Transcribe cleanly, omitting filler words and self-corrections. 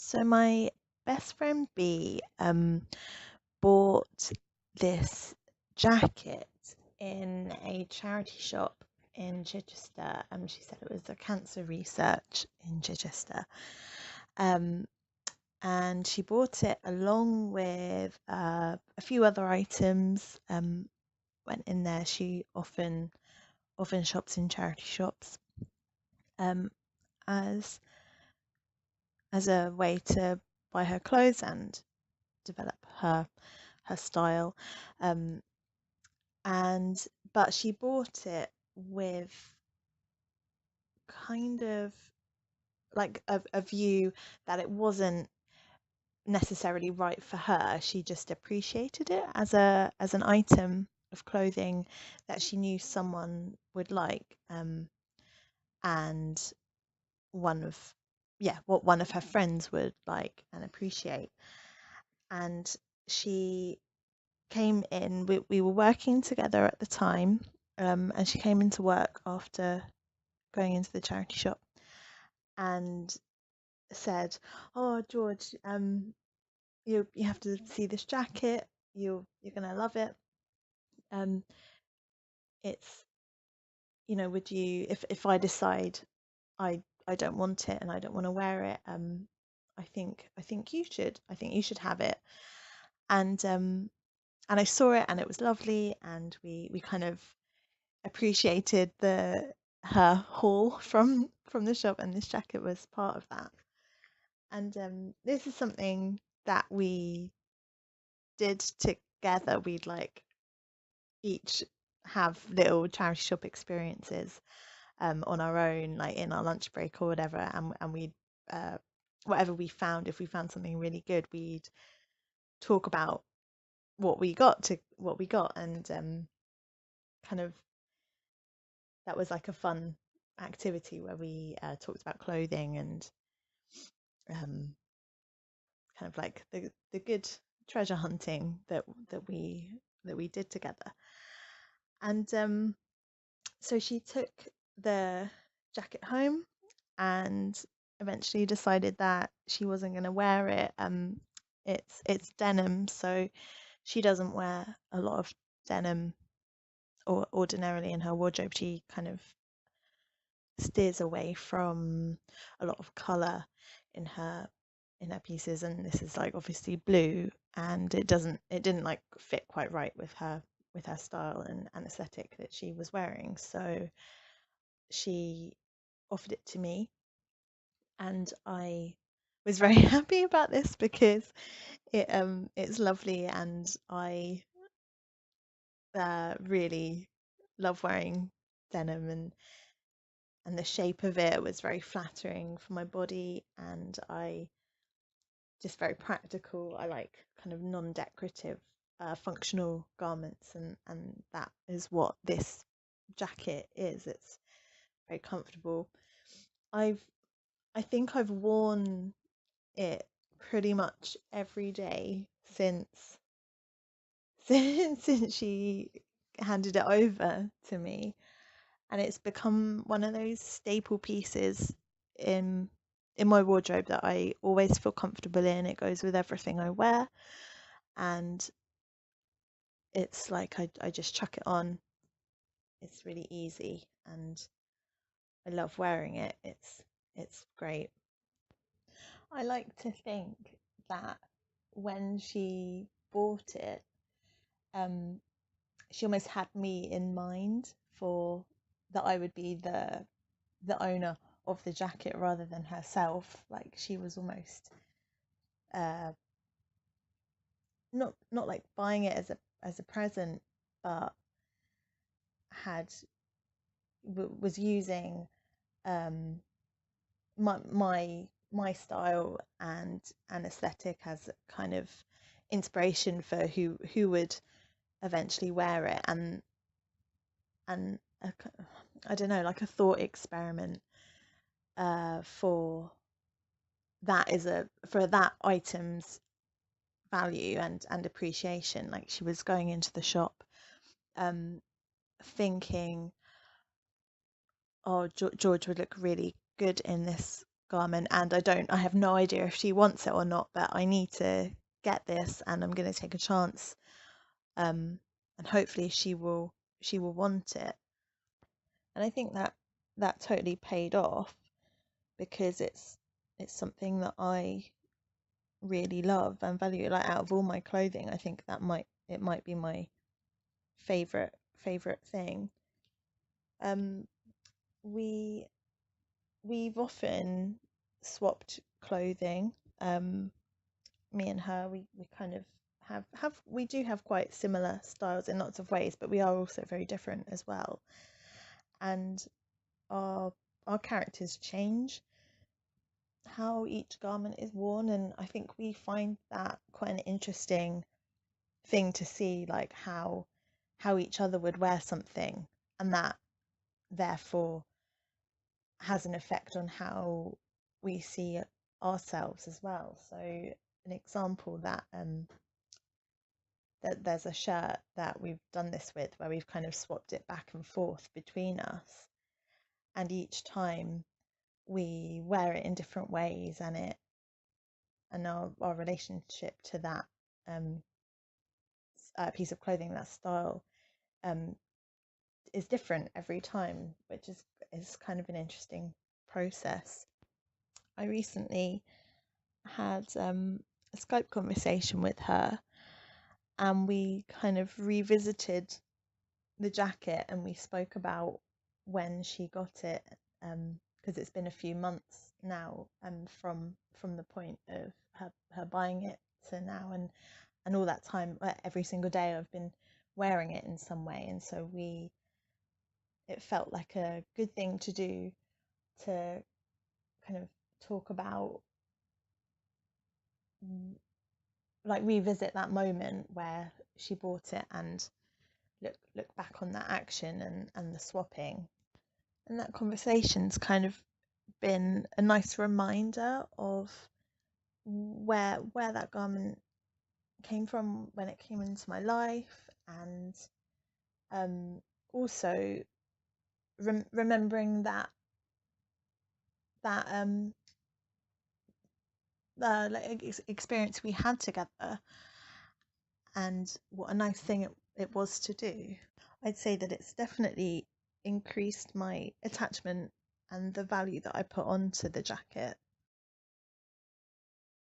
So my best friend B bought this jacket in a charity shop in Chichester. She said it was a cancer research in Chichester. Um, and she bought it along with a few other items. Went in there. She often shops in charity shops. Um, as as a way to buy her clothes and develop her style. Um, and but she bought it with kind of like a view that it wasn't necessarily right for her. She just appreciated it as an item of clothing that she knew someone would like, and one of what one of her friends would like and appreciate. And she came in. We were working together at the time, and she came into work after going into the charity shop and said, "Oh, George, you have to see this jacket. You're gonna love it. Um, it's would you if I decide I don't want it and I don't want to wear it, I think you should have it." And I saw it and it was lovely, and we kind of appreciated the her haul from the shop, and this jacket was part of that. And this is something that we did together. We'd like each have little charity shop experiences on our own, like in our lunch break or whatever, and we'd uh, whatever we found, if we found something really good, we'd talk about what we got, and kind of that was like a fun activity where we talked about clothing and um, kind of like the good treasure hunting that we did together. And so she took the jacket home and eventually decided that she wasn't going to wear it. It's denim, so she doesn't wear a lot of denim or ordinarily in her wardrobe. She kind of steers away from a lot of color in her pieces, and this is like obviously blue, and it didn't like fit quite right with her style and aesthetic that she was wearing. So she offered it to me, and I was very happy about this because it's lovely, and I really love wearing denim, and the shape of it was very flattering for my body, and I just very practical. I like kind of non-decorative functional garments, and that is what this jacket is. It's very comfortable. I've I think I've worn it pretty much every day since since she handed it over to me, and it's become one of those staple pieces in in my wardrobe that I always feel comfortable in. It goes with everything I wear, and it's like I just chuck it on. It's really easy, and I love wearing it. It's great. I like to think that when she bought it, um, she almost had me in mind, for that I would be the owner of the jacket rather than herself. Like she was almost uh not like buying it as a present, but had was using um my style and aesthetic as kind of inspiration for who would eventually wear it, and I don't know, like a thought experiment for for that item's value and appreciation. Like she was going into the shop um thinking, oh, George would look really good in this garment, and I have no idea if she wants it or not, but I need to get this, and I'm going to take a chance, um, and hopefully she will want it. And I think that that totally paid off because it's something that I really love and value. Like out of all my clothing, I think that it might be my favorite thing. Um, we we've often swapped clothing. Um, Me and her, we kind of have we do have quite similar styles in lots of ways, but we are also very different as well. And our our characters change how each garment is worn, and I think we find that quite an interesting thing to see, like how each other would wear something, and that therefore has an effect on how we see ourselves as well. So an example that there's a shirt that we've done this with where we've kind of swapped it back and forth between us, and each time we wear it in different ways, and our relationship to that um, piece of clothing, that style, um, is different every time, which is kind of an interesting process. I recently had a Skype conversation with her, and we kind of revisited the jacket, and we spoke about when she got it, because it's been a few months now, from the point of her buying it to now, and all that time, every single day I've been wearing it in some way, and so we it felt like a good thing to do, to kind of talk about, mm, like revisit that moment where she bought it, and look back on that action and the swapping. And that conversation's kind of been a nice reminder of where that garment came from when it came into my life, and um, also remembering that like experience we had together, and what a nice thing it was to do. I'd say that it's definitely increased my attachment and the value that I put onto the jacket.